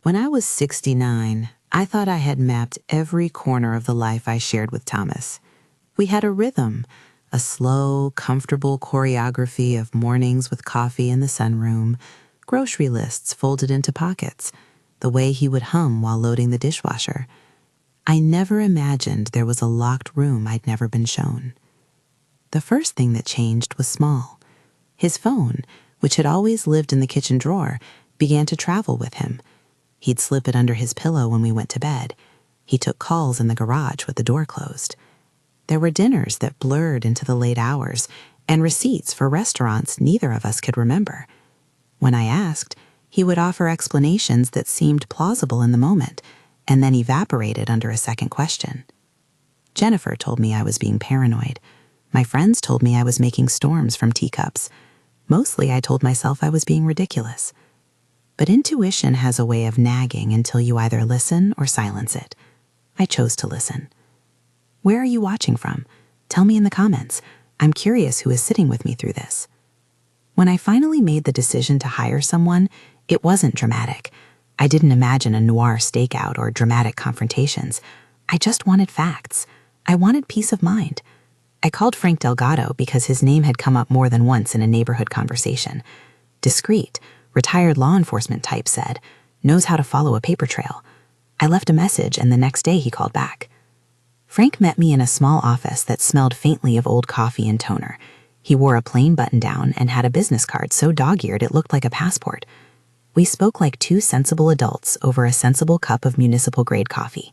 When I was 69, I thought I had mapped every corner of the life I shared with Thomas. We had a rhythm, a slow, comfortable choreography of mornings with coffee in the sunroom, grocery lists folded into pockets, the way he would hum while loading the dishwasher. I never imagined there was a locked room I'd never been shown. The first thing that changed was small. His phone, which had always lived in the kitchen drawer, began to travel with him. He'd slip it under his pillow when we went to bed. He took calls in the garage with the door closed. There were dinners that blurred into the late hours, and receipts for restaurants neither of us could remember. When I asked, he would offer explanations that seemed plausible in the moment, and then evaporated under a second question. Jennifer told me I was being paranoid. My friends told me I was making storms from teacups. Mostly I told myself I was being ridiculous. But intuition has a way of nagging until you either listen or silence it. I chose to listen. Where are you watching from? Tell me in the comments. I'm curious who is sitting with me through this. When I finally made the decision to hire someone, it wasn't dramatic. I didn't imagine a noir stakeout or dramatic confrontations. I just wanted facts. I wanted peace of mind. I called Frank Delgado because his name had come up more than once in a neighborhood conversation. Discreet, retired law enforcement type said, knows how to follow a paper trail. I left a message and the next day he called back. Frank met me in a small office that smelled faintly of old coffee and toner. He wore a plain button-down and had a business card so dog-eared it looked like a passport. We spoke like two sensible adults over a sensible cup of municipal-grade coffee.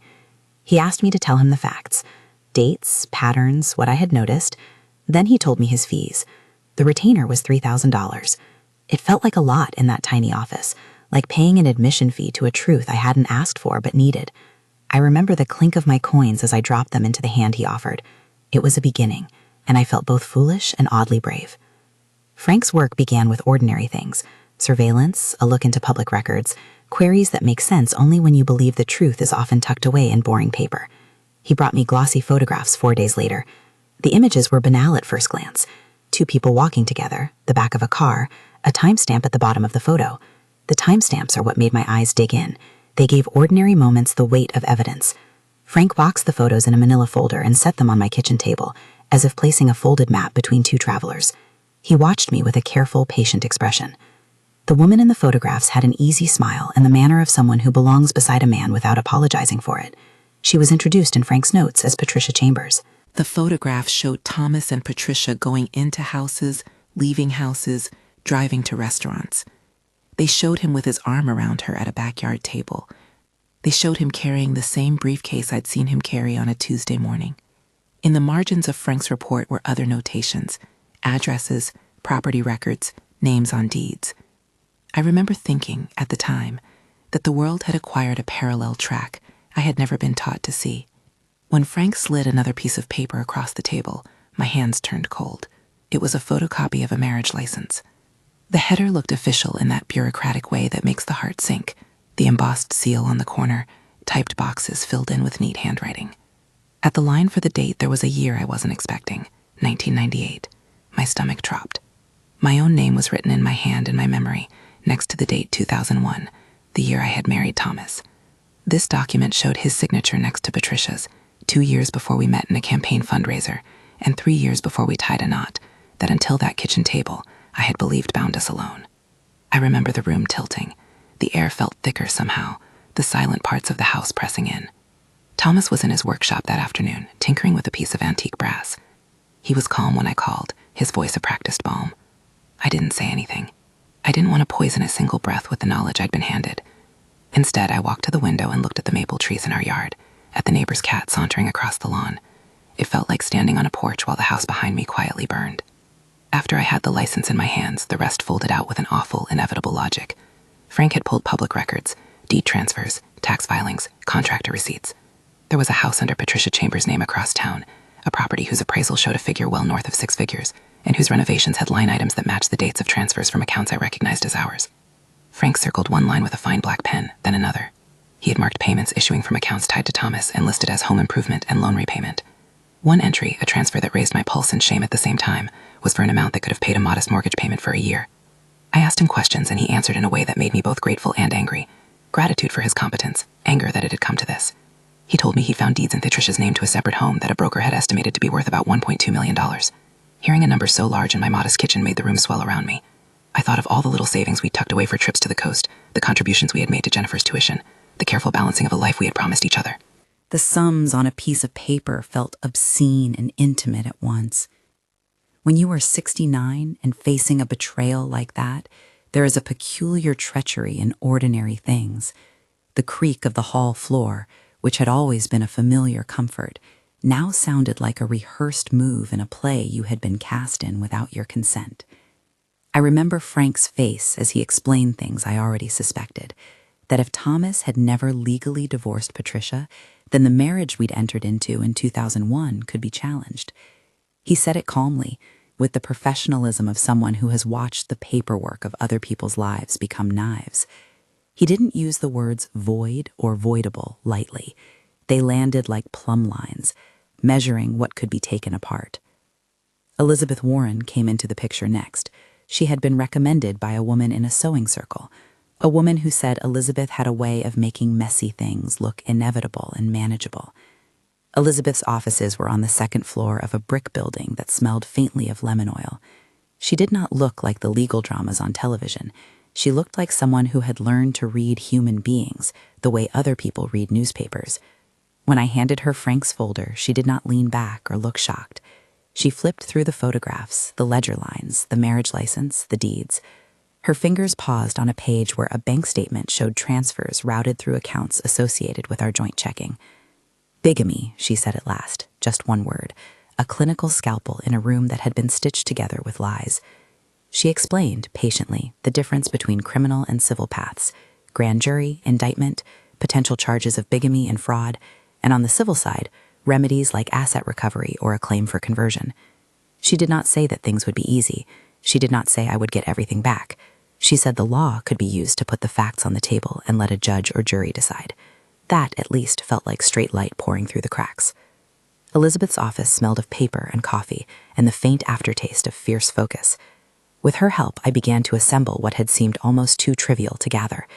He asked me to tell him the facts, dates, patterns, what I had noticed. Then he told me his fees. The retainer was $3,000. It felt like a lot in that tiny office, like paying an admission fee to a truth I hadn't asked for but needed. I remember the clink of my coins as I dropped them into the hand he offered. It was a beginning, and I felt both foolish and oddly brave. Frank's work began with ordinary things: surveillance, a look into public records, queries that make sense only when you believe the truth is often tucked away in boring paper. He brought me glossy photographs 4 days later. The images were banal at first glance. 2 people walking together, the back of a car, a timestamp at the bottom of the photo. The timestamps are what made my eyes dig in. They gave ordinary moments the weight of evidence. Frank boxed the photos in a manila folder and set them on my kitchen table, as if placing a folded map between 2 travelers. He watched me with a careful, patient expression. The woman in the photographs had an easy smile and the manner of someone who belongs beside a man without apologizing for it. She was introduced in Frank's notes as Patricia Chambers. The photographs showed Thomas and Patricia going into houses, leaving houses, driving to restaurants. They showed him with his arm around her at a backyard table. They showed him carrying the same briefcase I'd seen him carry on a Tuesday morning. In the margins of Frank's report were other notations: addresses, property records, names on deeds. I remember thinking, at the time, that the world had acquired a parallel track I had never been taught to see. When Frank slid another piece of paper across the table, my hands turned cold. It was a photocopy of a marriage license. The header looked official in that bureaucratic way that makes the heart sink. The embossed seal on the corner, typed boxes filled in with neat handwriting. At the line for the date, there was a year I wasn't expecting, 1998. My stomach dropped. My own name was written in my hand in my memory, next to the date 2001, the year I had married Thomas. This document showed his signature next to Patricia's, 2 years before we met in a campaign fundraiser, and 3 years before we tied a knot that until that kitchen table I had believed bound us alone. I remember the room tilting. The air felt thicker somehow, the silent parts of the house pressing in. Thomas was in his workshop that afternoon, tinkering with a piece of antique brass. He was calm when I called, his voice a practiced balm. I didn't say anything. I didn't want to poison a single breath with the knowledge I'd been handed. Instead, I walked to the window and looked at the maple trees in our yard, at the neighbor's cat sauntering across the lawn. It felt like standing on a porch while the house behind me quietly burned. After I had the license in my hands, the rest folded out with an awful, inevitable logic. Frank had pulled public records, deed transfers, tax filings, contractor receipts. There was a house under Patricia Chambers' name across town, a property whose appraisal showed a figure well north of 6 figures, and whose renovations had line items that matched the dates of transfers from accounts I recognized as ours. Frank circled one line with a fine black pen, then another. He had marked payments issuing from accounts tied to Thomas and listed as home improvement and loan repayment. One entry, a transfer that raised my pulse and shame at the same time, was for an amount that could have paid a modest mortgage payment for a year. I asked him questions and he answered in a way that made me both grateful and angry. Gratitude for his competence, anger that it had come to this. He told me he found deeds in Patricia's name to a separate home that a broker had estimated to be worth about $1.2 million. Hearing a number so large in my modest kitchen made the room swell around me. I thought of all the little savings we'd tucked away for trips to the coast, the contributions we had made to Jennifer's tuition, the careful balancing of a life we had promised each other. The sums on a piece of paper felt obscene and intimate at once. When you are 69 and facing a betrayal like that, there is a peculiar treachery in ordinary things. The creak of the hall floor, which had always been a familiar comfort, now sounded like a rehearsed move in a play you had been cast in without your consent. I remember Frank's face as he explained things I already suspected, that if Thomas had never legally divorced Patricia, then the marriage we'd entered into in 2001 could be challenged. He said it calmly, with the professionalism of someone who has watched the paperwork of other people's lives become knives. He didn't use the words void or voidable lightly. They landed like plumb lines, measuring what could be taken apart. Elizabeth Warren came into the picture next. She had been recommended by a woman in a sewing circle, a woman who said Elizabeth had a way of making messy things look inevitable and manageable. Elizabeth's offices were on the second floor of a brick building that smelled faintly of lemon oil. She did not look like the legal dramas on television. She looked like someone who had learned to read human beings the way other people read newspapers. When I handed her Frank's folder, she did not lean back or look shocked. She flipped through the photographs, the ledger lines, the marriage license, the deeds. Her fingers paused on a page where a bank statement showed transfers routed through accounts associated with our joint checking. Bigamy, she said at last, just one word, a clinical scalpel in a room that had been stitched together with lies. She explained, patiently, the difference between criminal and civil paths, grand jury, indictment, potential charges of bigamy and fraud, and on the civil side, remedies like asset recovery or a claim for conversion. She did not say that things would be easy. She did not say I would get everything back. She said the law could be used to put the facts on the table and let a judge or jury decide. That, at least, felt like straight light pouring through the cracks. Elizabeth's office smelled of paper and coffee and the faint aftertaste of fierce focus. With her help, I began to assemble what had seemed almost too trivial to gather.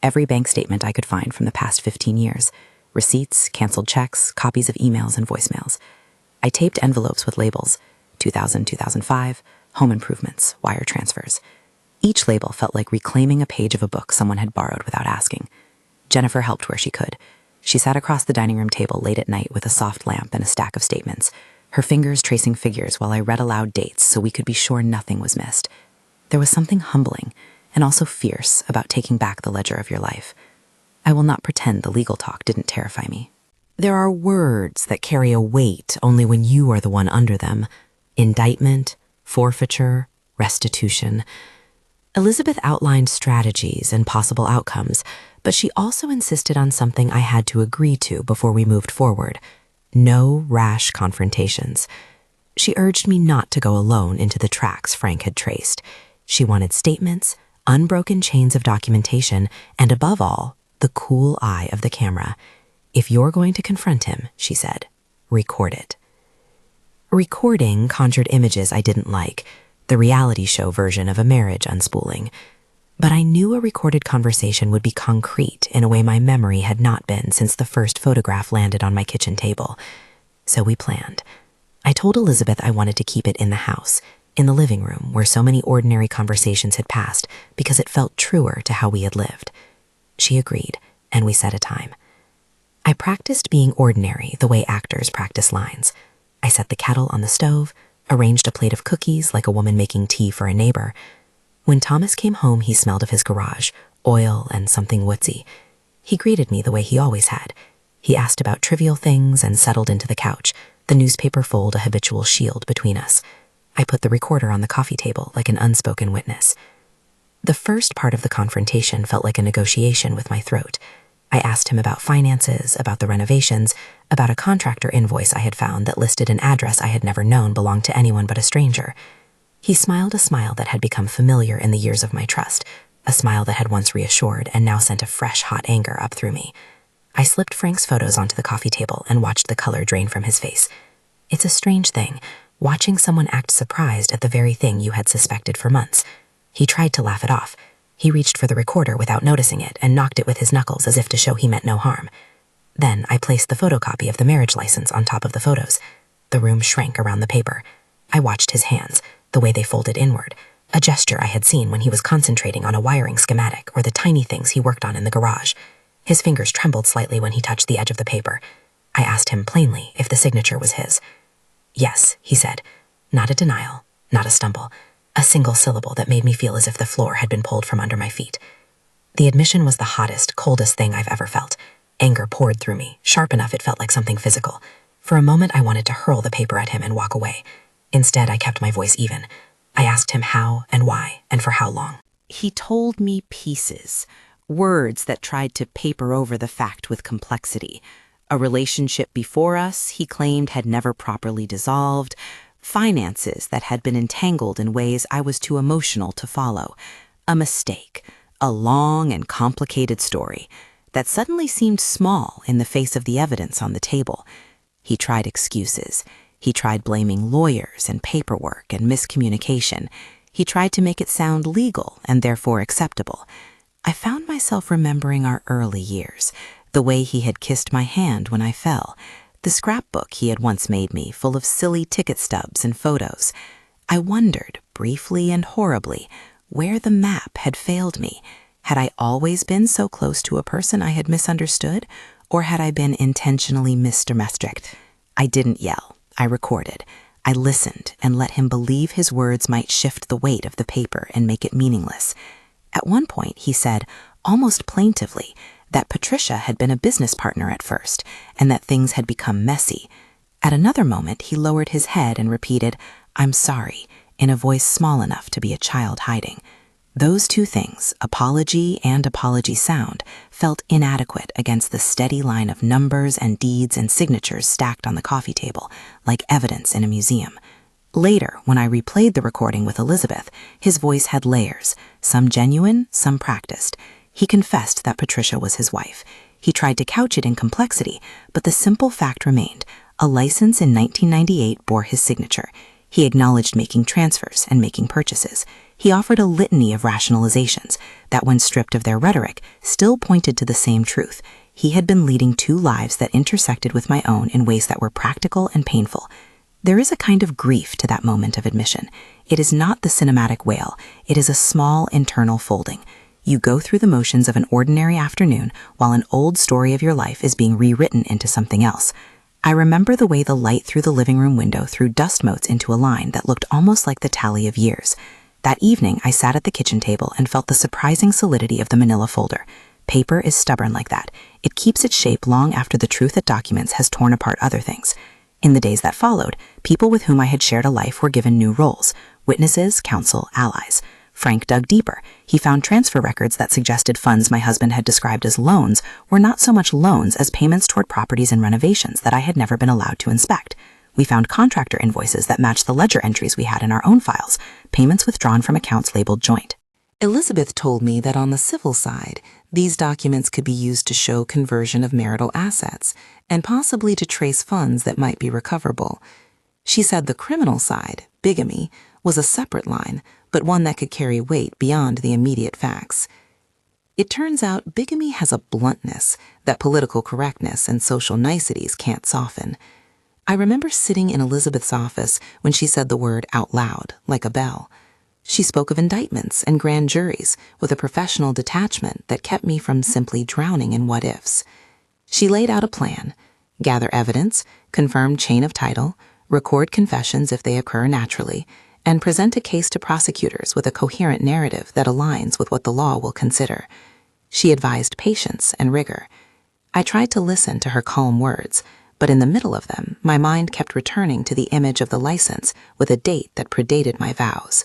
Every bank statement I could find from the past 15 years. Receipts, canceled checks, copies of emails and voicemails. I taped envelopes with labels, 2000, 2005, home improvements, wire transfers. Each label felt like reclaiming a page of a book someone had borrowed without asking. Jennifer helped where she could. She sat across the dining room table late at night with a soft lamp and a stack of statements, her fingers tracing figures while I read aloud dates so we could be sure nothing was missed. There was something humbling and also fierce about taking back the ledger of your life. I will not pretend the legal talk didn't terrify me. There are words that carry a weight only when you are the one under them. Indictment, forfeiture, restitution. Elizabeth outlined strategies and possible outcomes, but she also insisted on something I had to agree to before we moved forward. No rash confrontations. She urged me not to go alone into the tracks Frank had traced. She wanted statements, unbroken chains of documentation, and above all, the cool eye of the camera. If you're going to confront him, she said, record it. Recording conjured images I didn't like, the reality show version of a marriage unspooling. But I knew a recorded conversation would be concrete in a way my memory had not been since the first photograph landed on my kitchen table. So we planned. I told Elizabeth I wanted to keep it in the house, in the living room where so many ordinary conversations had passed because it felt truer to how we had lived. She agreed, and we set a time. I practiced being ordinary the way actors practice lines. I set the kettle on the stove, arranged a plate of cookies like a woman making tea for a neighbor. When Thomas came home, he smelled of his garage, oil and something woodsy. He greeted me the way he always had. He asked about trivial things and settled into the couch, the newspaper fold a habitual shield between us. I put the recorder on the coffee table like an unspoken witness. The first part of the confrontation felt like a negotiation with my throat. I asked him about finances, about the renovations, about a contractor invoice I had found that listed an address I had never known belonged to anyone but a stranger. He smiled a smile that had become familiar in the years of my trust, a smile that had once reassured and now sent a fresh, hot anger up through me. I slipped Frank's photos onto the coffee table and watched the color drain from his face. It's a strange thing, watching someone act surprised at the very thing you had suspected for months. He tried to laugh it off. He reached for the recorder without noticing it and knocked it with his knuckles as if to show he meant no harm. Then I placed the photocopy of the marriage license on top of the photos. The room shrank around the paper. I watched his hands, the way they folded inward, a gesture I had seen when he was concentrating on a wiring schematic or the tiny things he worked on in the garage. His fingers trembled slightly when he touched the edge of the paper. I asked him plainly if the signature was his. Yes, he said. Not a denial, not a stumble. A single syllable that made me feel as if the floor had been pulled from under my feet. The admission was the hottest, coldest thing I've ever felt. Anger poured through me, sharp enough it felt like something physical. For a moment I wanted to hurl the paper at him and walk away. Instead, I kept my voice even. I asked him how and why and for how long. He told me pieces, words that tried to paper over the fact with complexity. A relationship before us, he claimed, had never properly dissolved. Finances that had been entangled in ways I was too emotional to follow. A mistake, a long and complicated story that suddenly seemed small in the face of the evidence on the table. He tried excuses. He tried blaming lawyers and paperwork and miscommunication. He tried to make it sound legal and therefore acceptable. I found myself remembering our early years, the way he had kissed my hand when I fell, the scrapbook he had once made me full of silly ticket stubs and photos. I wondered, briefly and horribly, where the map had failed me. Had I always been so close to a person I had misunderstood, or had I been intentionally misdomesticated? I didn't yell. I recorded. I listened and let him believe his words might shift the weight of the paper and make it meaningless. At one point, he said, almost plaintively, that Patricia had been a business partner at first, and that things had become messy. At another moment, he lowered his head and repeated, "I'm sorry," in a voice small enough to be a child hiding. Those two things, apology and apology sound, felt inadequate against the steady line of numbers and deeds and signatures stacked on the coffee table, like evidence in a museum. Later, when I replayed the recording with Elizabeth, his voice had layers, some genuine, some practiced. He confessed that Patricia was his wife. He tried to couch it in complexity, but the simple fact remained. A license in 1998 bore his signature. He acknowledged making transfers and making purchases. He offered a litany of rationalizations that, when stripped of their rhetoric, still pointed to the same truth. He had been leading two lives that intersected with my own in ways that were practical and painful. There is a kind of grief to that moment of admission. It is not the cinematic wail. It is a small internal folding. You go through the motions of an ordinary afternoon while an old story of your life is being rewritten into something else. I remember the way the light through the living room window threw dust motes into a line that looked almost like the tally of years. That evening, I sat at the kitchen table and felt the surprising solidity of the manila folder. Paper is stubborn like that. It keeps its shape long after the truth it documents has torn apart other things. In the days that followed, people with whom I had shared a life were given new roles: witnesses, counsel, allies. Frank dug deeper. He found transfer records that suggested funds my husband had described as loans were not so much loans as payments toward properties and renovations that I had never been allowed to inspect. We found contractor invoices that matched the ledger entries we had in our own files, payments withdrawn from accounts labeled joint. Elizabeth told me that on the civil side, these documents could be used to show conversion of marital assets and possibly to trace funds that might be recoverable. She said the criminal side, bigamy, was a separate line, but one that could carry weight beyond the immediate facts. It turns out bigamy has a bluntness that political correctness and social niceties can't soften. I remember sitting in Elizabeth's office when she said the word out loud, like a bell. She spoke of indictments and grand juries with a professional detachment that kept me from simply drowning in what-ifs. She laid out a plan: gather evidence, confirm chain of title, record confessions if they occur naturally, and present a case to prosecutors with a coherent narrative that aligns with what the law will consider. She advised patience and rigor. I tried to listen to her calm words, but in the middle of them, my mind kept returning to the image of the license with a date that predated my vows.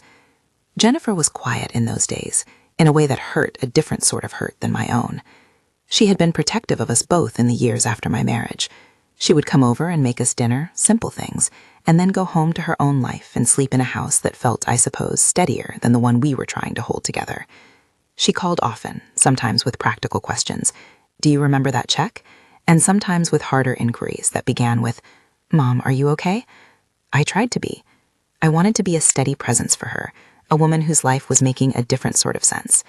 Jennifer was quiet in those days, in a way that hurt, a different sort of hurt than my own. She had been protective of us both in the years after my marriage. She would come over and make us dinner, simple things, and then go home to her own life and sleep in a house that felt, I suppose, steadier than the one we were trying to hold together. She called often, sometimes with practical questions. "Do you remember that check?" And sometimes with harder inquiries that began with, "Mom, are you okay?" I tried to be. I wanted to be a steady presence for her, a woman whose life was making a different sort of sense.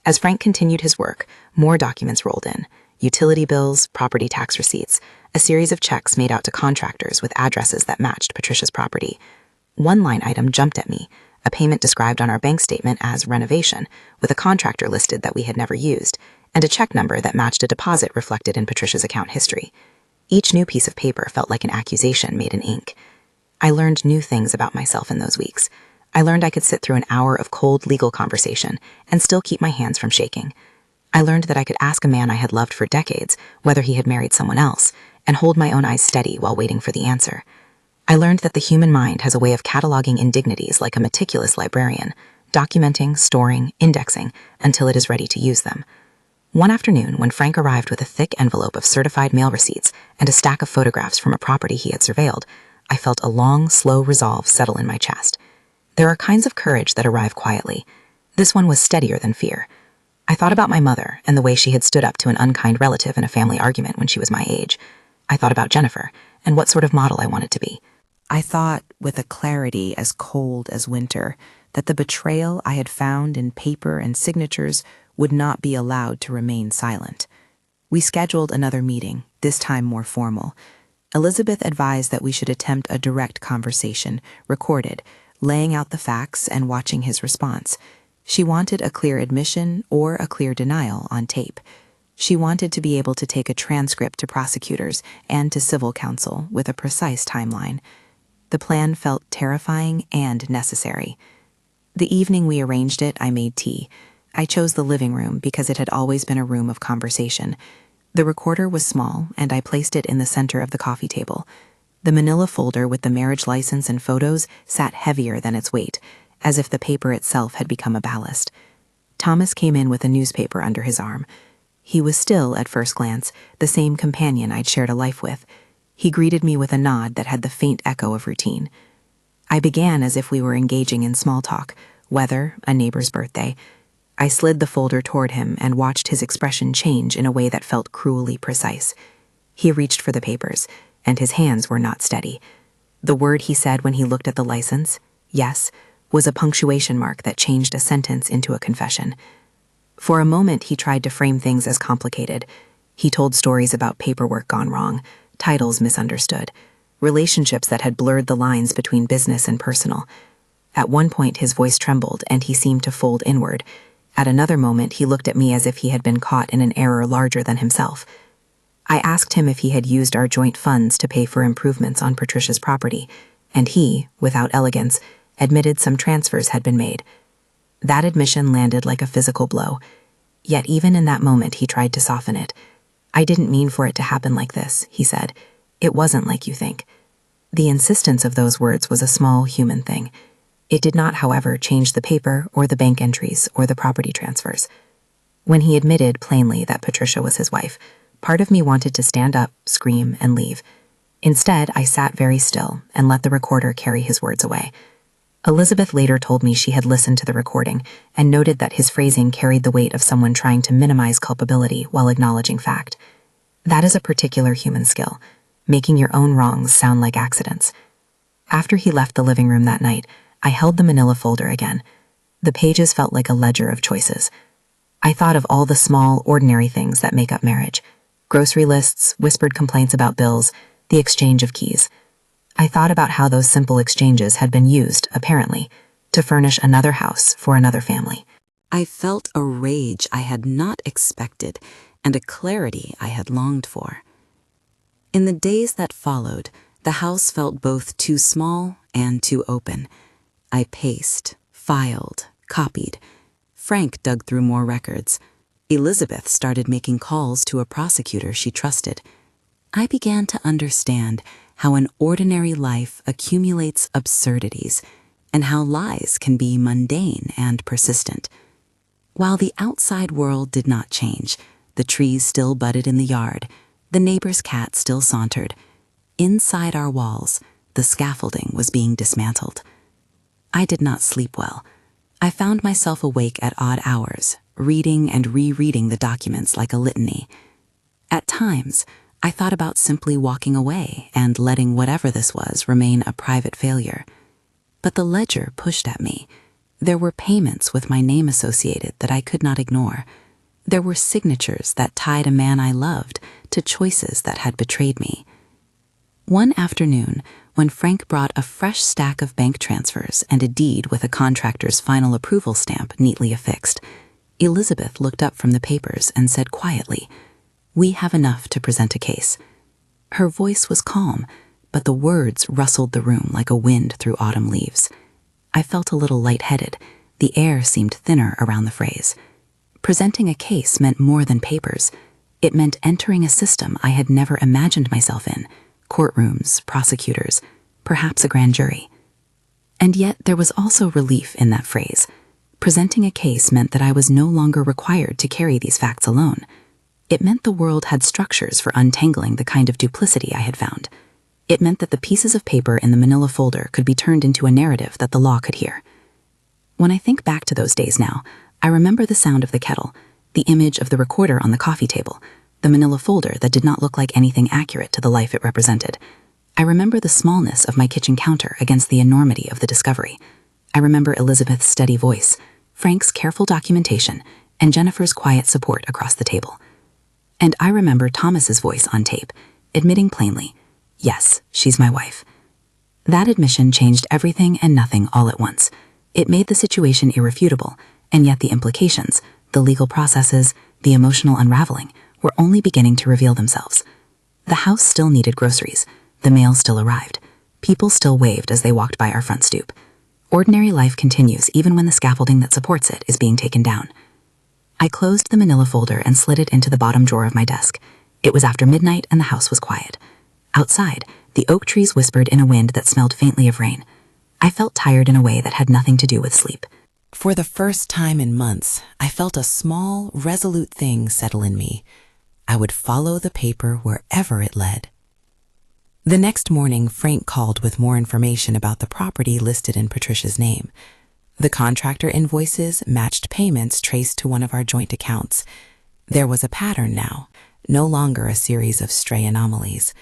As Frank continued his work, more documents rolled in: utility bills, property tax receipts, a series of checks made out to contractors with addresses that matched Patricia's property. One line item jumped at me: a payment described on our bank statement as renovation, with a contractor listed that we had never used, and a check number that matched a deposit reflected in Patricia's account history. Each new piece of paper felt like an accusation made in ink. I learned new things about myself in those weeks. I learned I could sit through an hour of cold legal conversation and still keep my hands from shaking. I learned that I could ask a man I had loved for decades whether he had married someone else, and hold my own eyes steady while waiting for the answer. I learned that the human mind has a way of cataloging indignities like a meticulous librarian, documenting, storing, indexing until it is ready to use them. One afternoon, when Frank arrived with a thick envelope of certified mail receipts and a stack of photographs from a property he had surveilled, I felt a long, slow resolve settle in my chest. There are kinds of courage that arrive quietly. This one was steadier than fear. I thought about my mother and the way she had stood up to an unkind relative in a family argument when she was my age. I thought about Jennifer and what sort of model I wanted to be. I thought, with a clarity as cold as winter, that the betrayal I had found in paper and signatures would not be allowed to remain silent. We scheduled another meeting, this time more formal. Elizabeth advised that we should attempt a direct conversation, recorded, laying out the facts and watching his response. She wanted a clear admission or a clear denial on tape. She wanted to be able to take a transcript to prosecutors and to civil counsel with a precise timeline. The plan felt terrifying and necessary. The evening we arranged it, I made tea. I chose the living room because it had always been a room of conversation. The recorder was small, and I placed it in the center of the coffee table. The manila folder with the marriage license and photos sat heavier than its weight, as if the paper itself had become a ballast. Thomas came in with a newspaper under his arm. He was still, at first glance, the same companion I'd shared a life with. He greeted me with a nod that had the faint echo of routine. I began as if we were engaging in small talk, weather, a neighbor's birthday. I slid the folder toward him and watched his expression change in a way that felt cruelly precise. He reached for the papers, and his hands were not steady. The word he said when he looked at the license, yes, was a punctuation mark that changed a sentence into a confession. For a moment, he tried to frame things as complicated. He told stories about paperwork gone wrong, titles misunderstood, relationships that had blurred the lines between business and personal. At one point, his voice trembled and he seemed to fold inward. At another moment, he looked at me as if he had been caught in an error larger than himself. I asked him if he had used our joint funds to pay for improvements on Patricia's property, and he, without elegance, admitted some transfers had been made. That admission landed like a physical blow. Yet even in that moment, he tried to soften it. "I didn't mean for it to happen like this," he said. "It wasn't like you think." The insistence of those words was a small human thing. It did not, however, change the paper or the bank entries or the property transfers. When he admitted plainly that Patricia was his wife, part of me wanted to stand up, scream, and leave. Instead, I sat very still and let the recorder carry his words away. Elizabeth later told me she had listened to the recording and noted that his phrasing carried the weight of someone trying to minimize culpability while acknowledging fact. That is a particular human skill, making your own wrongs sound like accidents. After he left the living room that night, I held the manila folder again. The pages felt like a ledger of choices. I thought of all the small, ordinary things that make up marriage: grocery lists, whispered complaints about bills, the exchange of keys. I thought about how those simple exchanges had been used, apparently, to furnish another house for another family. I felt a rage I had not expected and a clarity I had longed for. In the days that followed, the house felt both too small and too open. I paced, filed, copied. Frank dug through more records. Elizabeth started making calls to a prosecutor she trusted. I began to understand how an ordinary life accumulates absurdities and how lies can be mundane and persistent. While the outside world did not change, the trees still budded in the yard, the neighbor's cat still sauntered. Inside our walls, the scaffolding was being dismantled. I did not sleep well. I found myself awake at odd hours, reading and rereading the documents like a litany. At times, I thought about simply walking away and letting whatever this was remain a private failure. But the ledger pushed at me. There were payments with my name associated that I could not ignore. There were signatures that tied a man I loved to choices that had betrayed me. One afternoon, when Frank brought a fresh stack of bank transfers and a deed with a contractor's final approval stamp neatly affixed, Elizabeth looked up from the papers and said quietly, "We have enough to present a case." Her voice was calm, but the words rustled the room like a wind through autumn leaves. I felt a little lightheaded. The air seemed thinner around the phrase. Presenting a case meant more than papers. It meant entering a system I had never imagined myself in, courtrooms, prosecutors, perhaps a grand jury. And yet there was also relief in that phrase. Presenting a case meant that I was no longer required to carry these facts alone. It meant the world had structures for untangling the kind of duplicity I had found. It meant that the pieces of paper in the manila folder could be turned into a narrative that the law could hear. When I think back to those days now, I remember the sound of the kettle, the image of the recorder on the coffee table, the manila folder that did not look like anything accurate to the life it represented. I remember the smallness of my kitchen counter against the enormity of the discovery. I remember Elizabeth's steady voice, Frank's careful documentation, and Jennifer's quiet support across the table. And I remember Thomas's voice on tape, admitting plainly, "Yes, she's my wife." That admission changed everything and nothing all at once. It made the situation irrefutable, and yet the implications, the legal processes, the emotional unraveling, were only beginning to reveal themselves. The house still needed groceries. The mail still arrived. People still waved as they walked by our front stoop. Ordinary life continues even when the scaffolding that supports it is being taken down. I closed the manila folder and slid it into the bottom drawer of my desk. It was after midnight and the house was quiet. Outside, the oak trees whispered in a wind that smelled faintly of rain. I felt tired in a way that had nothing to do with sleep. For the first time in months, I felt a small, resolute thing settle in me. I would follow the paper wherever it led. The next morning, Frank called with more information about the property listed in Patricia's name. The contractor invoices matched payments traced to one of our joint accounts. There was a pattern now, no longer a series of stray anomalies.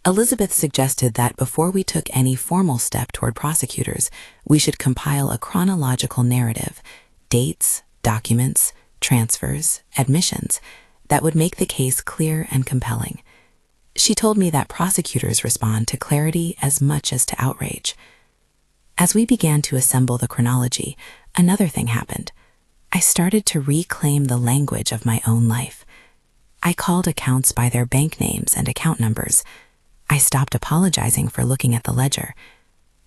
Elizabeth suggested that before we took any formal step toward prosecutors, we should compile a chronological narrative, dates, documents, transfers, admissions, that would make the case clear and compelling. She told me that prosecutors respond to clarity as much as to outrage. As we began to assemble the chronology, another thing happened. I started to reclaim the language of my own life. I called accounts by their bank names and account numbers. I stopped apologizing for looking at the ledger.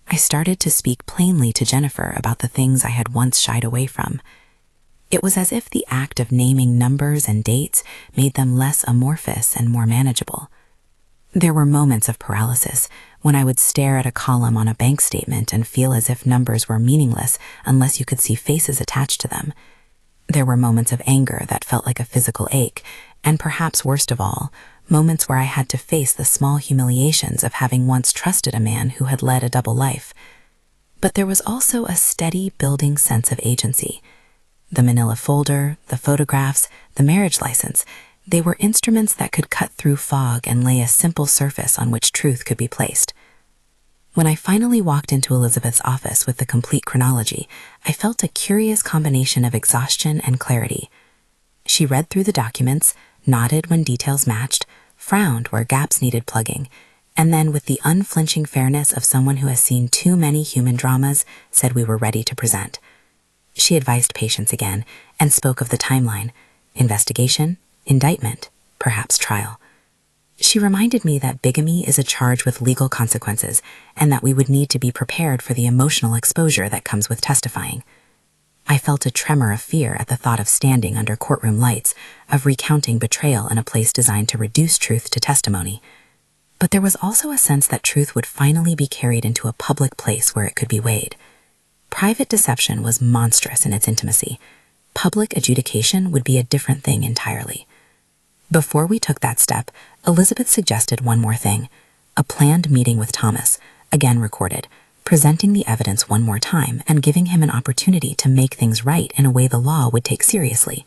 I started to speak plainly to Jennifer about the things I had once shied away from. It was as if the act of naming numbers and dates made them less amorphous and more manageable. There were moments of paralysis when I would stare at a column on a bank statement and feel as if numbers were meaningless unless you could see faces attached to them. There were moments of anger that felt like a physical ache, and perhaps worst of all, moments where I had to face the small humiliations of having once trusted a man who had led a double life. But there was also a steady building sense of agency. The manila folder, the photographs, the marriage license, they were instruments that could cut through fog and lay a simple surface on which truth could be placed. When I finally walked into Elizabeth's office with the complete chronology, I felt a curious combination of exhaustion and clarity. She read through the documents, nodded when details matched, frowned where gaps needed plugging, and then, with the unflinching fairness of someone who has seen too many human dramas, said we were ready to present. She advised patience again and spoke of the timeline: investigation, indictment, perhaps trial. She reminded me that bigamy is a charge with legal consequences and that we would need to be prepared for the emotional exposure that comes with testifying. I felt a tremor of fear at the thought of standing under courtroom lights, of recounting betrayal in a place designed to reduce truth to testimony. But there was also a sense that truth would finally be carried into a public place where it could be weighed. Private deception was monstrous in its intimacy. Public adjudication would be a different thing entirely. Before we took that step, Elizabeth suggested one more thing: a planned meeting with Thomas, again recorded, presenting the evidence one more time and giving him an opportunity to make things right in a way the law would take seriously.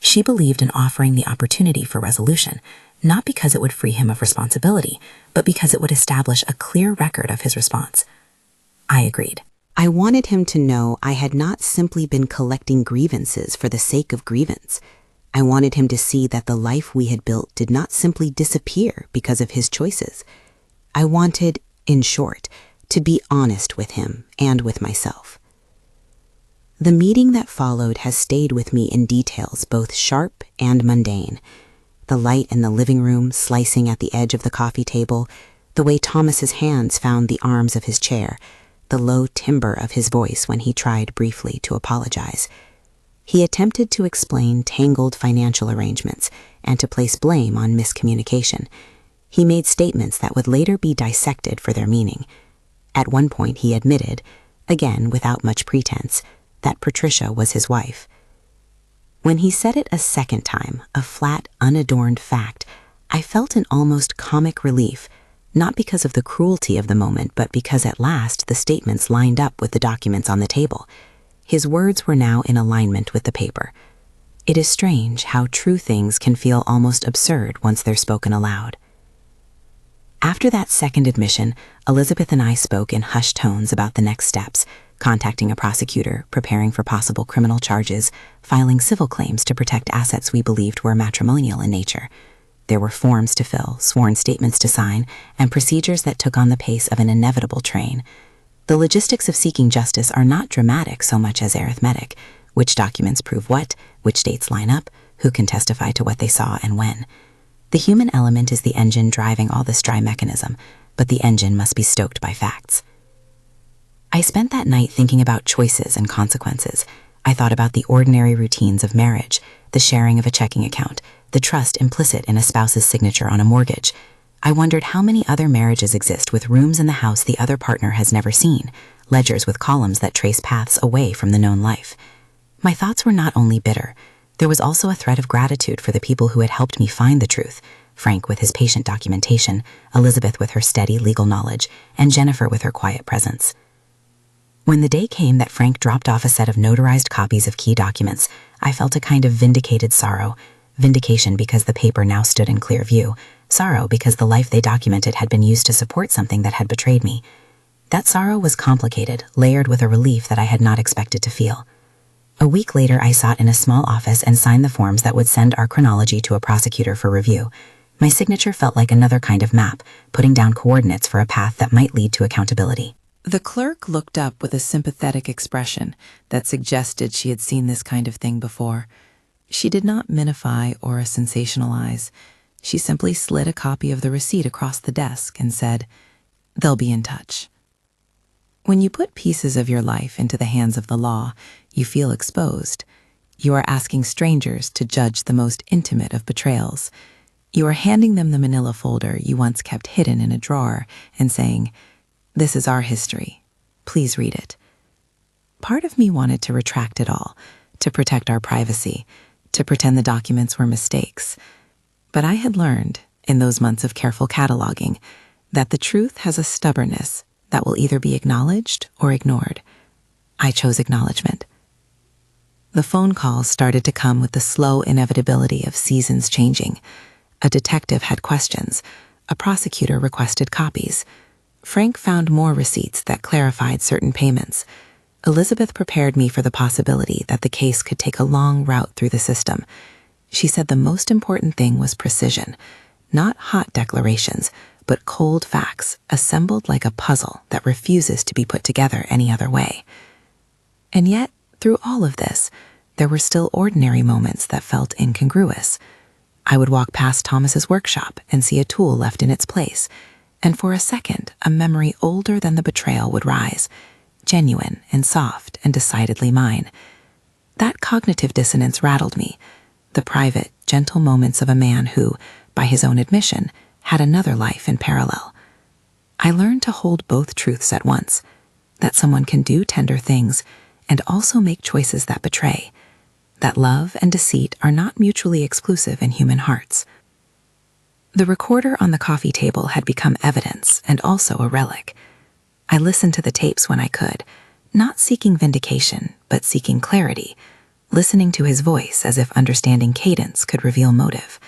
She believed in offering the opportunity for resolution, not because it would free him of responsibility, but because it would establish a clear record of his response. I agreed. I wanted him to know I had not simply been collecting grievances for the sake of grievance. I wanted him to see that the life we had built did not simply disappear because of his choices. I wanted, in short, to be honest with him and with myself. The meeting that followed has stayed with me in details both sharp and mundane. The light in the living room slicing at the edge of the coffee table, the way Thomas's hands found the arms of his chair, the low timbre of his voice when he tried briefly to apologize. He attempted to explain tangled financial arrangements and to place blame on miscommunication. He made statements that would later be dissected for their meaning. At one point he admitted, again without much pretense, that Patricia was his wife. When he said it a second time, a flat, unadorned fact, I felt an almost comic relief, not because of the cruelty of the moment, but because at last the statements lined up with the documents on the table. His words were now in alignment with the paper. It is strange how true things can feel almost absurd once they're spoken aloud. After that second admission, Elizabeth and I spoke in hushed tones about the next steps, contacting a prosecutor, preparing for possible criminal charges, filing civil claims to protect assets we believed were matrimonial in nature. There were forms to fill, sworn statements to sign, and procedures that took on the pace of an inevitable train. The logistics of seeking justice are not dramatic so much as arithmetic. Which documents prove what, which dates line up, who can testify to what they saw and when. The human element is the engine driving all this dry mechanism, but the engine must be stoked by facts. I spent that night thinking about choices and consequences. I thought about the ordinary routines of marriage, the sharing of a checking account, the trust implicit in a spouse's signature on a mortgage. I wondered how many other marriages exist with rooms in the house the other partner has never seen, ledgers with columns that trace paths away from the known life. My thoughts were not only bitter. There was also a thread of gratitude for the people who had helped me find the truth, Frank with his patient documentation, Elizabeth with her steady legal knowledge, and Jennifer with her quiet presence. When the day came that Frank dropped off a set of notarized copies of key documents, I felt a kind of vindicated sorrow. Vindication because the paper now stood in clear view, sorrow because the life they documented had been used to support something that had betrayed me. That sorrow was complicated, layered with a relief that I had not expected to feel. A week later, I sat in a small office and signed the forms that would send our chronology to a prosecutor for review. My signature felt like another kind of map, putting down coordinates for a path that might lead to accountability. The clerk looked up with a sympathetic expression that suggested she had seen this kind of thing before. She did not minify or sensationalize. She simply slid a copy of the receipt across the desk and said, "They'll be in touch." When you put pieces of your life into the hands of the law, you feel exposed. You are asking strangers to judge the most intimate of betrayals. You are handing them the manila folder you once kept hidden in a drawer and saying, "This is our history. Please read it." Part of me wanted to retract it all, to protect our privacy, to pretend the documents were mistakes. But I had learned, in those months of careful cataloging, that the truth has a stubbornness that will either be acknowledged or ignored. I chose acknowledgement. The phone calls started to come with the slow inevitability of seasons changing. A detective had questions. A prosecutor requested copies. Frank found more receipts that clarified certain payments. Elizabeth prepared me for the possibility that the case could take a long route through the system. She said the most important thing was precision, not hot declarations, but cold facts assembled like a puzzle that refuses to be put together any other way. And yet, through all of this, there were still ordinary moments that felt incongruous. I would walk past Thomas's workshop and see a tool left in its place, and for a second, a memory older than the betrayal would rise, genuine and soft and decidedly mine. That cognitive dissonance rattled me, the private, gentle moments of a man who, by his own admission, had another life in parallel. I learned to hold both truths at once, that someone can do tender things and also make choices that betray, that love and deceit are not mutually exclusive in human hearts. The recorder on the coffee table had become evidence and also a relic. I listened to the tapes when I could, not seeking vindication, but seeking clarity, listening to his voice as if understanding cadence could reveal motive.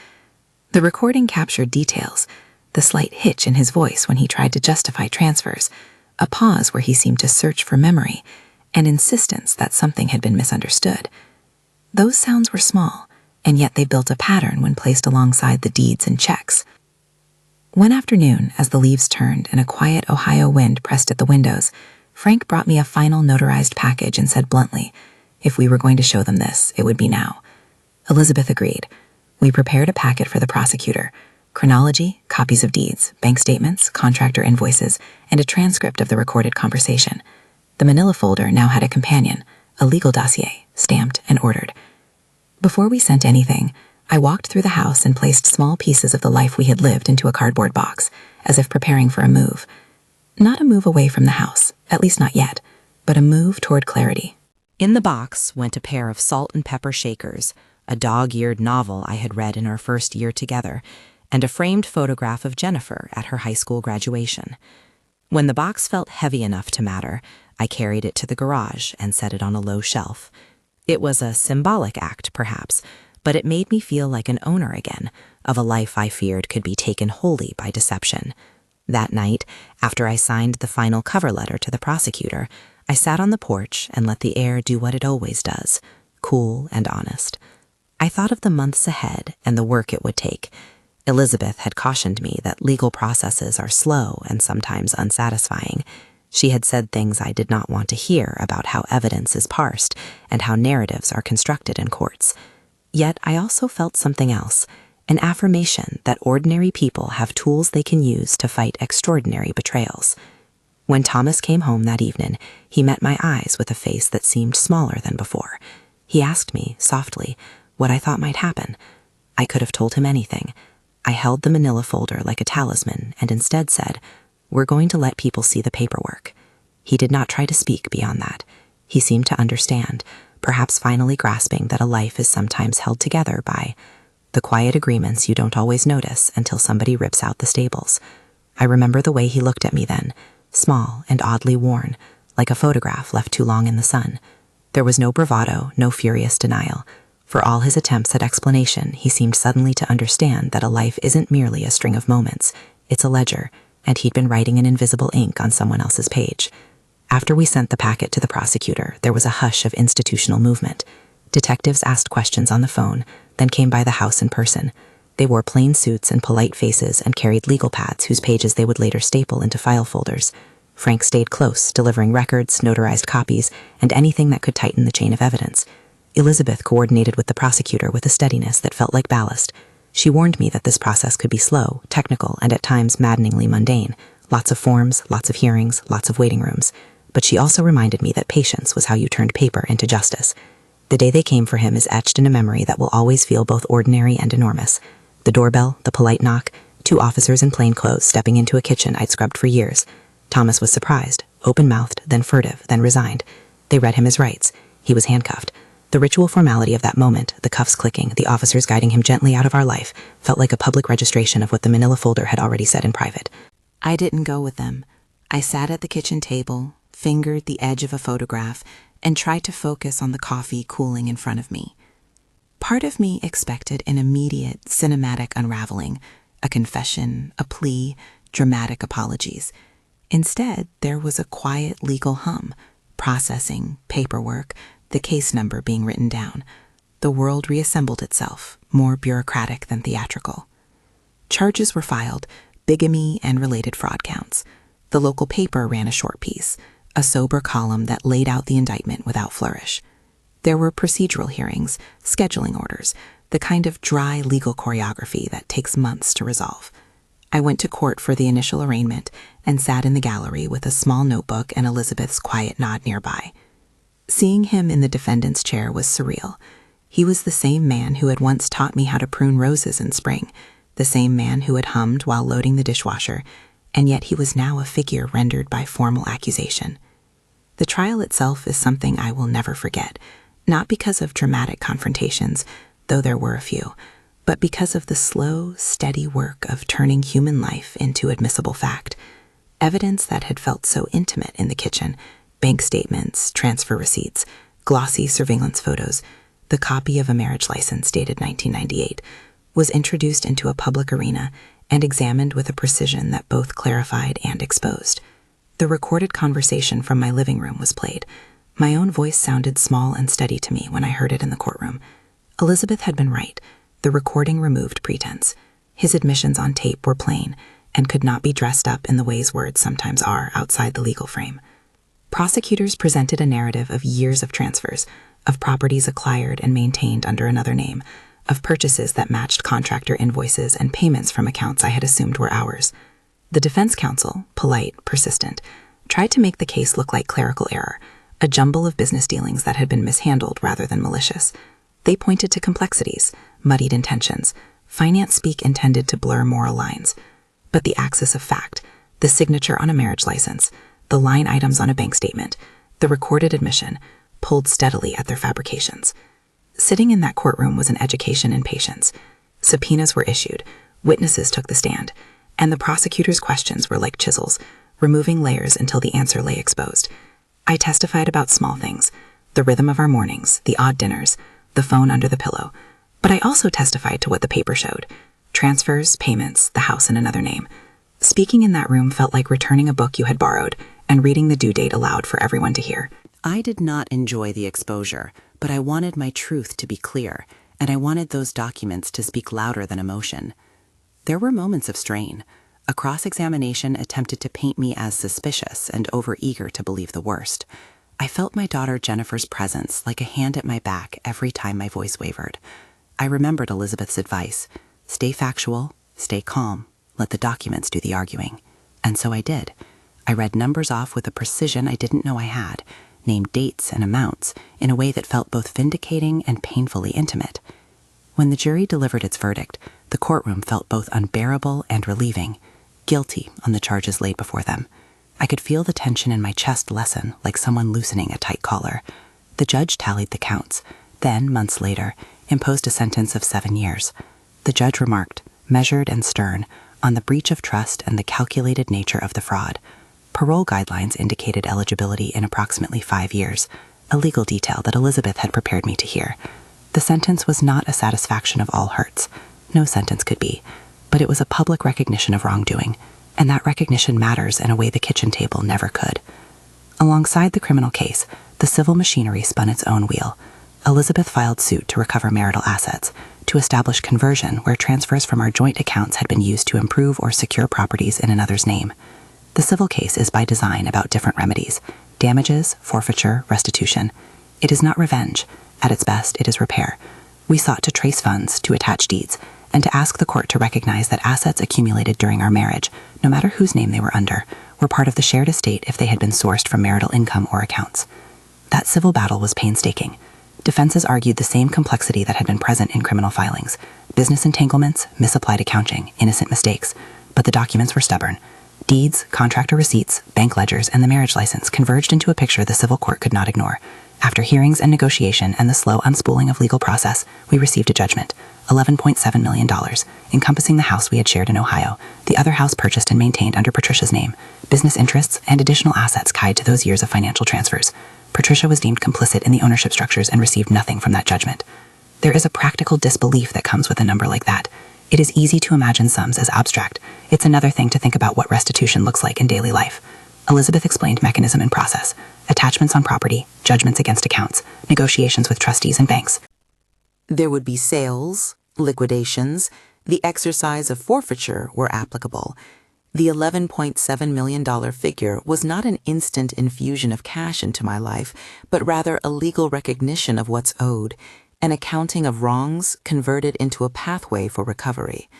The recording captured details, the slight hitch in his voice when he tried to justify transfers, a pause where he seemed to search for memory, and insistence that something had been misunderstood. Those sounds were small, and yet they built a pattern when placed alongside the deeds and checks. One afternoon, as the leaves turned and a quiet Ohio wind pressed at the windows, Frank brought me a final notarized package and said bluntly, if we were going to show them this, it would be now. Elizabeth agreed. We prepared a packet for the prosecutor: chronology, copies of deeds, bank statements, contractor invoices, and a transcript of the recorded conversation. The manila folder now had a companion, a legal dossier, stamped and ordered. Before we sent anything, I walked through the house and placed small pieces of the life we had lived into a cardboard box, as if preparing for a move. Not a move away from the house, at least not yet, but a move toward clarity. In the box went a pair of salt and pepper shakers, a dog-eared novel I had read in our first year together, and a framed photograph of Jennifer at her high school graduation. When the box felt heavy enough to matter, I carried it to the garage and set it on a low shelf. It was a symbolic act, perhaps, but it made me feel like an owner again, of a life I feared could be taken wholly by deception. That night, after I signed the final cover letter to the prosecutor, I sat on the porch and let the air do what it always does, cool and honest. I thought of the months ahead and the work it would take. Elizabeth had cautioned me that legal processes are slow and sometimes unsatisfying. She had said things I did not want to hear about how evidence is parsed and how narratives are constructed in courts. Yet I also felt something else, an affirmation that ordinary people have tools they can use to fight extraordinary betrayals. When Thomas came home that evening, he met my eyes with a face that seemed smaller than before. He asked me, softly, what I thought might happen. I could have told him anything. I held the manila folder like a talisman and instead said, we're going to let people see the paperwork. He did not try to speak beyond that. He seemed to understand, perhaps finally grasping that a life is sometimes held together by the quiet agreements you don't always notice until somebody rips out the staples. I remember the way he looked at me then, small and oddly worn, like a photograph left too long in the sun. There was no bravado, no furious denial. For all his attempts at explanation, he seemed suddenly to understand that a life isn't merely a string of moments. It's a ledger, and he'd been writing in invisible ink on someone else's page. After we sent the packet to the prosecutor, there was a hush of institutional movement. Detectives asked questions on the phone, then came by the house in person. They wore plain suits and polite faces and carried legal pads whose pages they would later staple into file folders. Frank stayed close, delivering records, notarized copies, and anything that could tighten the chain of evidence. Elizabeth coordinated with the prosecutor with a steadiness that felt like ballast. She warned me that this process could be slow, technical, and at times maddeningly mundane. Lots of forms, lots of hearings, lots of waiting rooms. But she also reminded me that patience was how you turned paper into justice. The day they came for him is etched in a memory that will always feel both ordinary and enormous. The doorbell, the polite knock, 2 officers in plain clothes stepping into a kitchen I'd scrubbed for years. Thomas was surprised, open-mouthed, then furtive, then resigned. They read him his rights. He was handcuffed. The ritual formality of that moment, the cuffs clicking, the officers guiding him gently out of our life, felt like a public registration of what the manila folder had already said in private. I didn't go with them. I sat at the kitchen table, fingered the edge of a photograph, and tried to focus on the coffee cooling in front of me. Part of me expected an immediate cinematic unraveling, a confession, a plea, dramatic apologies. Instead, there was a quiet legal hum, processing, paperwork, the case number being written down. The world reassembled itself, more bureaucratic than theatrical. Charges were filed, bigamy and related fraud counts. The local paper ran a short piece, a sober column that laid out the indictment without flourish. There were procedural hearings, scheduling orders, the kind of dry legal choreography that takes months to resolve. I went to court for the initial arraignment and sat in the gallery with a small notebook and Elizabeth's quiet nod nearby. Seeing him in the defendant's chair was surreal. He was the same man who had once taught me how to prune roses in spring, the same man who had hummed while loading the dishwasher, and yet he was now a figure rendered by formal accusation. The trial itself is something I will never forget, not because of dramatic confrontations, though there were a few, but because of the slow, steady work of turning human life into admissible fact. Evidence that had felt so intimate in the kitchen, bank statements, transfer receipts, glossy surveillance photos, the copy of a marriage license dated 1998, was introduced into a public arena and examined with a precision that both clarified and exposed. The recorded conversation from my living room was played. My own voice sounded small and steady to me when I heard it in the courtroom. Elizabeth had been right. The recording removed pretense. His admissions on tape were plain and could not be dressed up in the ways words sometimes are outside the legal frame. Prosecutors presented a narrative of years of transfers, of properties acquired and maintained under another name, of purchases that matched contractor invoices and payments from accounts I had assumed were ours. The defense counsel, polite, persistent, tried to make the case look like clerical error, a jumble of business dealings that had been mishandled rather than malicious. They pointed to complexities, muddied intentions, finance speak intended to blur moral lines. But the axis of fact, the signature on a marriage license, the line items on a bank statement, the recorded admission, pulled steadily at their fabrications. Sitting in that courtroom was an education in patience. Subpoenas were issued, witnesses took the stand, and the prosecutor's questions were like chisels, removing layers until the answer lay exposed. I testified about small things, the rhythm of our mornings, the odd dinners, the phone under the pillow, but I also testified to what the paper showed: transfers, payments, the house in another name. Speaking in that room felt like returning a book you had borrowed and reading the due date aloud for everyone to hear. I did not enjoy the exposure, but I wanted my truth to be clear, and I wanted those documents to speak louder than emotion. There were moments of strain. A cross-examination attempted to paint me as suspicious and overeager to believe the worst. I felt my daughter Jennifer's presence like a hand at my back every time my voice wavered. I remembered Elizabeth's advice: stay factual, stay calm, let the documents do the arguing. And so I did. I read numbers off with a precision I didn't know I had, named dates and amounts in a way that felt both vindicating and painfully intimate. When the jury delivered its verdict, the courtroom felt both unbearable and relieving, guilty on the charges laid before them. I could feel the tension in my chest lessen, like someone loosening a tight collar. The judge tallied the counts, then, months later, imposed a sentence of 7 years. The judge remarked, measured and stern, on the breach of trust and the calculated nature of the fraud. Parole guidelines indicated eligibility in approximately 5 years, a legal detail that Elizabeth had prepared me to hear. The sentence was not a satisfaction of all hurts. No sentence could be, but it was a public recognition of wrongdoing, and that recognition matters in a way the kitchen table never could. Alongside the criminal case, the civil machinery spun its own wheel. Elizabeth filed suit to recover marital assets, to establish conversion where transfers from our joint accounts had been used to improve or secure properties in another's name. The civil case is by design about different remedies: damages, forfeiture, restitution. It is not revenge. At its best, it is repair. We sought to trace funds, to attach deeds, and to ask the court to recognize that assets accumulated during our marriage, no matter whose name they were under, were part of the shared estate if they had been sourced from marital income or accounts. That civil battle was painstaking. Defenses argued the same complexity that had been present in criminal filings: business entanglements, misapplied accounting, innocent mistakes. But the documents were stubborn. Deeds, contractor receipts, bank ledgers, and the marriage license converged into a picture the civil court could not ignore. After hearings and negotiation and the slow unspooling of legal process, we received a judgment: $11.7 million, encompassing the house we had shared in Ohio, the other house purchased and maintained under Patricia's name, business interests, and additional assets tied to those years of financial transfers. Patricia was deemed complicit in the ownership structures and received nothing from that judgment. There is a practical disbelief that comes with a number like that. It is easy to imagine sums as abstract. It's another thing to think about what restitution looks like in daily life. Elizabeth explained mechanism and process: attachments on property, judgments against accounts, negotiations with trustees and banks. There would be sales, liquidations, the exercise of forfeiture were applicable. The $11.7 million figure was not an instant infusion of cash into my life, but rather a legal recognition of what's owed, an accounting of wrongs converted into a pathway for recovery.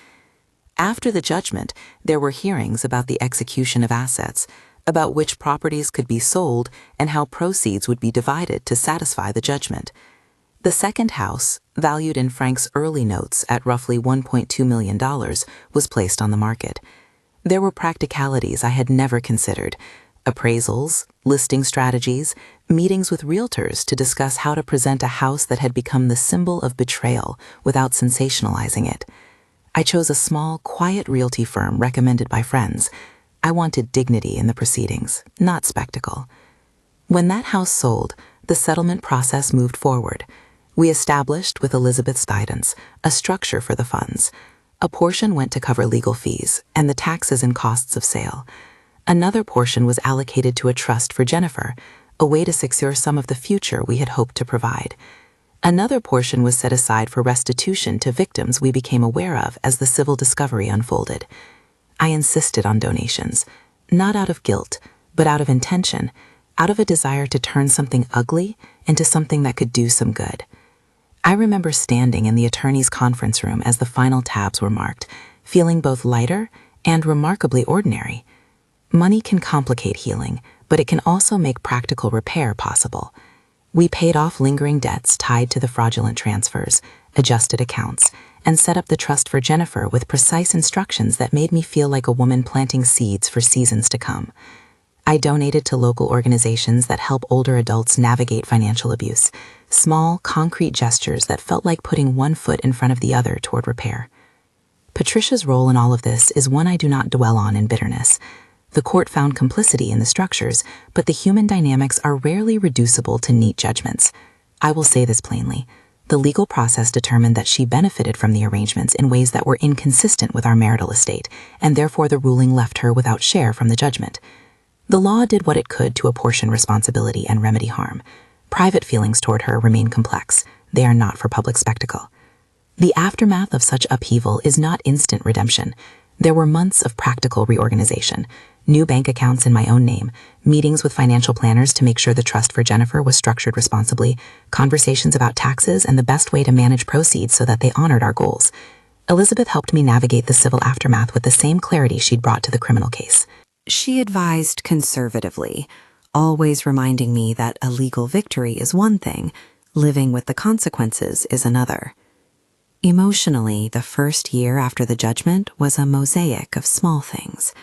After the judgment, there were hearings about the execution of assets, about which properties could be sold and how proceeds would be divided to satisfy the judgment. The second house, valued in Frank's early notes at roughly $1.2 million, was placed on the market. There were practicalities I had never considered: appraisals, listing strategies, meetings with realtors to discuss how to present a house that had become the symbol of betrayal without sensationalizing it. I chose a small, quiet realty firm recommended by friends. I wanted dignity in the proceedings, not spectacle. When that house sold, the settlement process moved forward. We established, with Elizabeth's guidance, a structure for the funds. A portion went to cover legal fees and the taxes and costs of sale. Another portion was allocated to a trust for Jennifer, a way to secure some of the future we had hoped to provide. Another portion was set aside for restitution to victims we became aware of as the civil discovery unfolded. I insisted on donations, not out of guilt, but out of intention, out of a desire to turn something ugly into something that could do some good. I remember standing in the attorney's conference room as the final tabs were marked, feeling both lighter and remarkably ordinary. Money can complicate healing, but it can also make practical repair possible. We paid off lingering debts tied to the fraudulent transfers, adjusted accounts, and set up the trust for Jennifer with precise instructions that made me feel like a woman planting seeds for seasons to come. I donated to local organizations that help older adults navigate financial abuse, small, concrete gestures that felt like putting one foot in front of the other toward repair. Patricia's role in all of this is one I do not dwell on in bitterness. The court found complicity in the structures, but the human dynamics are rarely reducible to neat judgments. I will say this plainly. The legal process determined that she benefited from the arrangements in ways that were inconsistent with our marital estate, and therefore the ruling left her without share from the judgment. The law did what it could to apportion responsibility and remedy harm. Private feelings toward her remain complex. They are not for public spectacle. The aftermath of such upheaval is not instant redemption. There were months of practical reorganization, new bank accounts in my own name, meetings with financial planners to make sure the trust for Jennifer was structured responsibly, conversations about taxes and the best way to manage proceeds so that they honored our goals. Elizabeth helped me navigate the civil aftermath with the same clarity she'd brought to the criminal case. She advised conservatively, always reminding me that a legal victory is one thing, living with the consequences is another. Emotionally, the first year after the judgment was a mosaic of small things.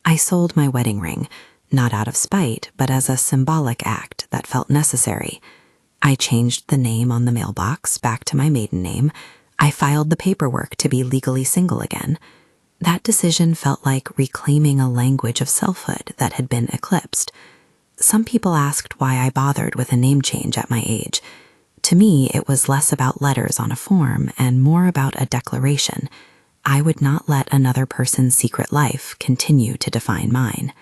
I sold my wedding ring, not out of spite, but as a symbolic act that felt necessary. I changed the name on the mailbox back to my maiden name. I filed the paperwork to be legally single again. That decision felt like reclaiming a language of selfhood that had been eclipsed. Some people asked why I bothered with a name change at my age. To me, it was less about letters on a form and more about a declaration. I would not let another person's secret life continue to define mine.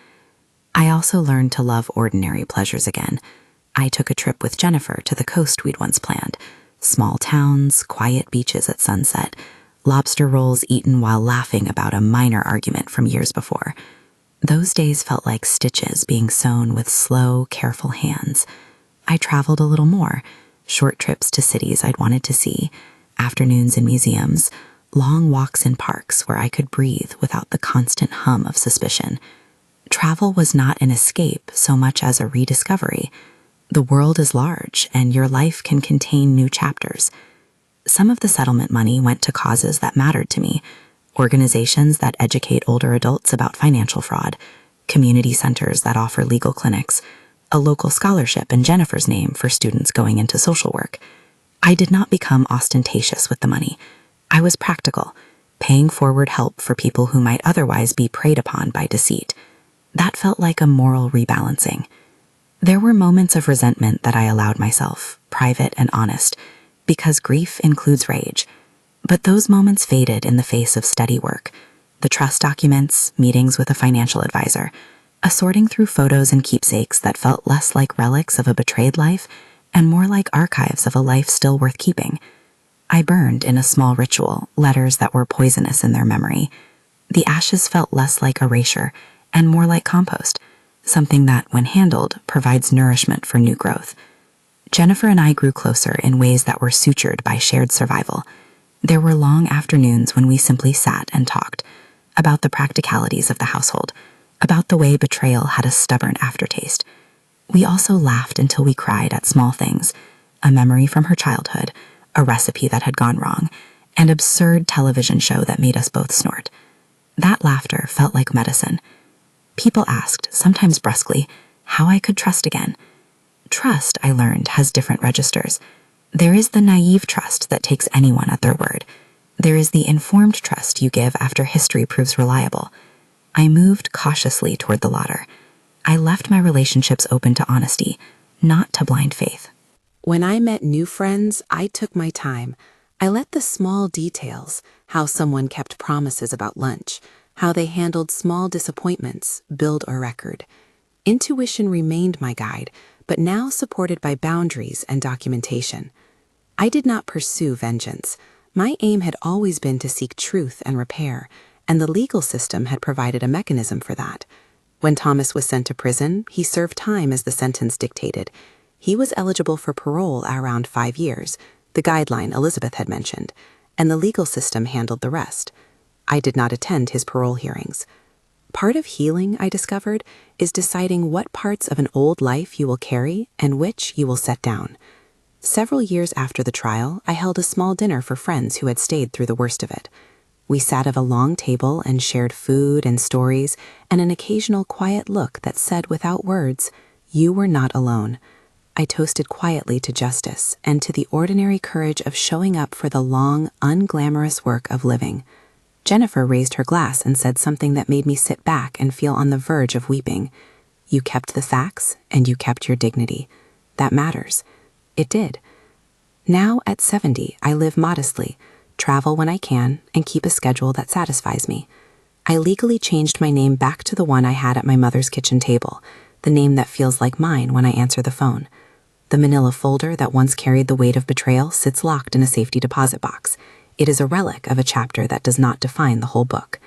I also learned to love ordinary pleasures again. I took a trip with Jennifer to the coast we'd once planned. Small towns, quiet beaches at sunset, lobster rolls eaten while laughing about a minor argument from years before. Those days felt like stitches being sewn with slow, careful hands. I traveled a little more, short trips to cities I'd wanted to see, afternoons in museums, long walks in parks where I could breathe without the constant hum of suspicion. Travel was not an escape so much as a rediscovery. The world is large, and your life can contain new chapters. Some of the settlement money went to causes that mattered to me, organizations that educate older adults about financial fraud, community centers that offer legal clinics, a local scholarship in Jennifer's name for students going into social work. I did not become ostentatious with the money. I was practical, paying forward help for people who might otherwise be preyed upon by deceit. That felt like a moral rebalancing. There were moments of resentment that I allowed myself, private and honest, because grief includes rage. But those moments faded in the face of steady work, the trust documents, meetings with a financial advisor, a sorting through photos and keepsakes that felt less like relics of a betrayed life and more like archives of a life still worth keeping. I burned in a small ritual letters that were poisonous in their memory. The ashes felt less like erasure and more like compost, something that, when handled, provides nourishment for new growth. Jennifer and I grew closer in ways that were sutured by shared survival. There were long afternoons when we simply sat and talked about the practicalities of the household, about the way betrayal had a stubborn aftertaste. We also laughed until we cried at small things, a memory from her childhood, a recipe that had gone wrong, an absurd television show that made us both snort. That laughter felt like medicine. People asked, sometimes brusquely, how I could trust again. Trust, I learned, has different registers. There is the naive trust that takes anyone at their word. There is the informed trust you give after history proves reliable. I moved cautiously toward the latter. I left my relationships open to honesty, not to blind faith. When I met new friends, I took my time. I let the small details, how someone kept promises about lunch, how they handled small disappointments, build or record. Intuition remained my guide, but now supported by boundaries and documentation. I did not pursue vengeance. My aim had always been to seek truth and repair, and the legal system had provided a mechanism for that. When Thomas was sent to prison, he served time as the sentence dictated. He was eligible for parole around 5 years, the guideline Elizabeth had mentioned, and the legal system handled the rest. I did not attend his parole hearings. Part of healing, I discovered, is deciding what parts of an old life you will carry and which you will set down. Several years after the trial, I held a small dinner for friends who had stayed through the worst of it. We sat at a long table and shared food and stories and an occasional quiet look that said without words, "You were not alone." I toasted quietly to justice and to the ordinary courage of showing up for the long, unglamorous work of living. Jennifer raised her glass and said something that made me sit back and feel on the verge of weeping. "You kept the facts and you kept your dignity. That matters." It did. Now, at 70, I live modestly, travel when I can, and keep a schedule that satisfies me. I legally changed my name back to the one I had at my mother's kitchen table, the name that feels like mine when I answer the phone. The manila folder that once carried the weight of betrayal sits locked in a safety deposit box. It is a relic of a chapter that does not define the whole book.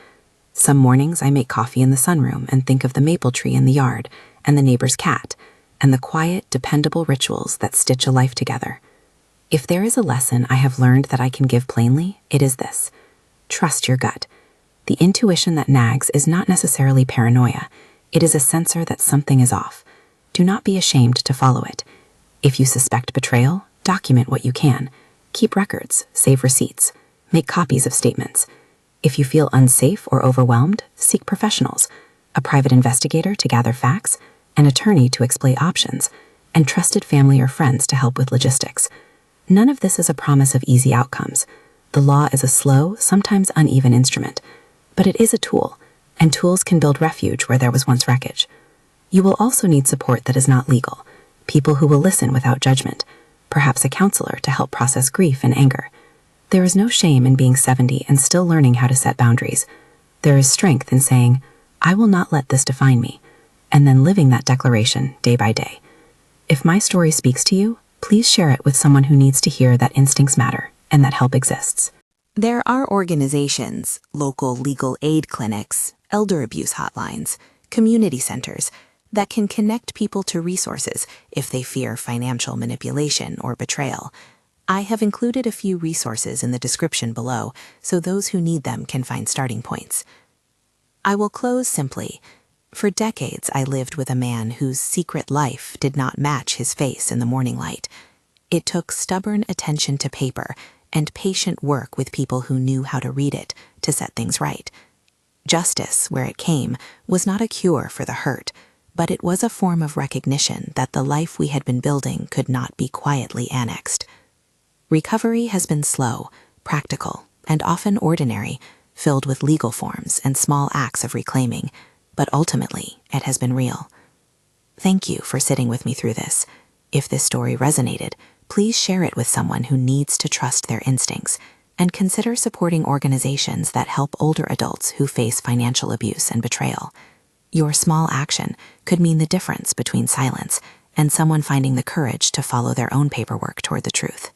Some mornings I make coffee in the sunroom and think of the maple tree in the yard, and the neighbor's cat, and the quiet, dependable rituals that stitch a life together. If there is a lesson I have learned that I can give plainly, it is this. Trust your gut. The intuition that nags is not necessarily paranoia. It is a sensor that something is off. Do not be ashamed to follow it. If you suspect betrayal, document what you can. Keep records, save receipts, make copies of statements. If you feel unsafe or overwhelmed, seek professionals, a private investigator to gather facts, an attorney to explain options, and trusted family or friends to help with logistics. None of this is a promise of easy outcomes. The law is a slow, sometimes uneven instrument, but it is a tool, and tools can build refuge where there was once wreckage. You will also need support that is not legal, people who will listen without judgment, perhaps a counselor to help process grief and anger. There is no shame in being 70 and still learning how to set boundaries. There is strength in saying, "I will not let this define me," and then living that declaration day by day. If my story speaks to you, please share it with someone who needs to hear that instincts matter and that help exists. There are organizations, local legal aid clinics, elder abuse hotlines, community centers that can connect people to resources if they fear financial manipulation or betrayal. I have included a few resources in the description below so those who need them can find starting points. I will close simply. For decades, I lived with a man whose secret life did not match his face in the morning light. It took stubborn attention to paper and patient work with people who knew how to read it to set things right. Justice, where it came, was not a cure for the hurt, but it was a form of recognition that the life we had been building could not be quietly annexed. Recovery has been slow, practical, and often ordinary, filled with legal forms and small acts of reclaiming, but ultimately, it has been real. Thank you for sitting with me through this. If this story resonated, please share it with someone who needs to trust their instincts, and consider supporting organizations that help older adults who face financial abuse and betrayal. Your small action could mean the difference between silence and someone finding the courage to follow their own paperwork toward the truth.